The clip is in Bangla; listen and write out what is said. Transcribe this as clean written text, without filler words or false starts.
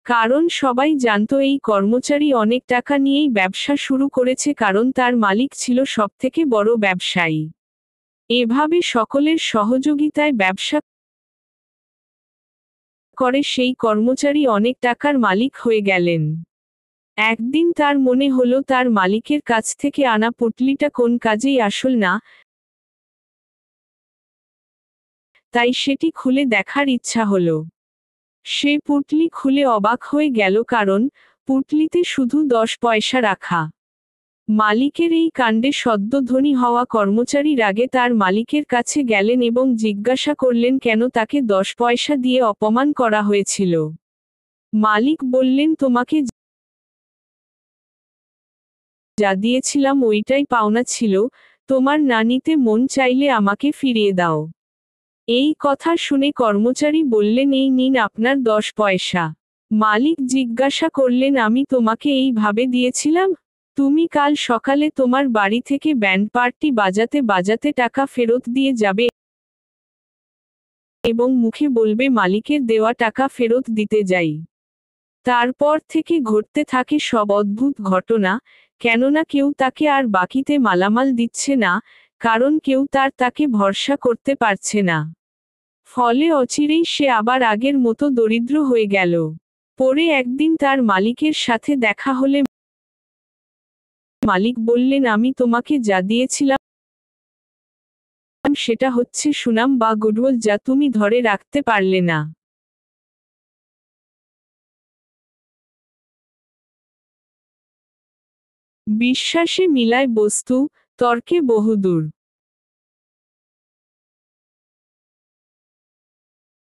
কারণ সবাই জানত এই কর্মচারী অনেক টাকা নিয়েই ব্যবসা শুরু করেছে, কারণ তার মালিক ছিল সবথেকে বড় ব্যবসায়ী। এভাবে সকলের সহযোগিতায় ব্যবসা করে সেই কর্মচারী অনেক টাকার মালিক হয়ে গেলেন। একদিন তার মনে হলো তার মালিকের কাছ থেকে আনা পুঁটলিটা কোন কাজেই আসল না, তাই সেটি খুলে দেখার ইচ্ছা হলো। সে পুঁটলি খুলে অবাক হয়ে গেল, কারণ পুঁটলিতে শুধু 10 পয়সা রাখা। মালিকের এই কাণ্ডে সদ্য ধনী হওয়া কর্মচারী রাগে তার মালিকের কাছে গেলেন এবং জিজ্ঞাসা করলেন কেন তাকে 10 পয়সা দিয়ে অপমান করা হয়েছিল। মালিক বললেন, তোমাকে যা দিয়েছিলাম ওইটাই পাওনা ছিল, তোমার না নিতে মন চাইলে আমাকে ফিরিয়ে দাও। এই কথা শুনে কর্মচারী বললেন, এই নিন আপনার 10 পয়সা। মালিক জিজ্ঞাসা করলেন, আমি তোমাকে এইভাবে দিয়েছিলাম? তুমি কাল সকালে তোমার বাড়ি থেকে ব্যান্ড পার্টি বাজাতে বাজাতে টাকা ফেরত দিয়ে যাবে এবং মুখে বলবে মালিকের দেওয়া টাকা ফেরত দিতে যাই। তারপর থেকে ঘটতে থাকে সব অদ্ভুত ঘটনা, কেননা কেউ তাকে আর বাকিতে মালামাল দিচ্ছে না, কারণ কেউ তাকে ভরসা করতে পারছে না। ফলে অচিরেই সে আবার আগের মতো দরিদ্র হয়ে গেল। পরে একদিন তার মালিকের সাথে দেখা হলে মালিক বললেন, আমি তোমাকে যা দিয়েছিলাম সেটা হচ্ছে সুনাম বা গুডউইল, যা তুমি ধরে রাখতে পারলে না। বিশ্বাসে মিলায় বস্তু, তর্কে বহুদূর।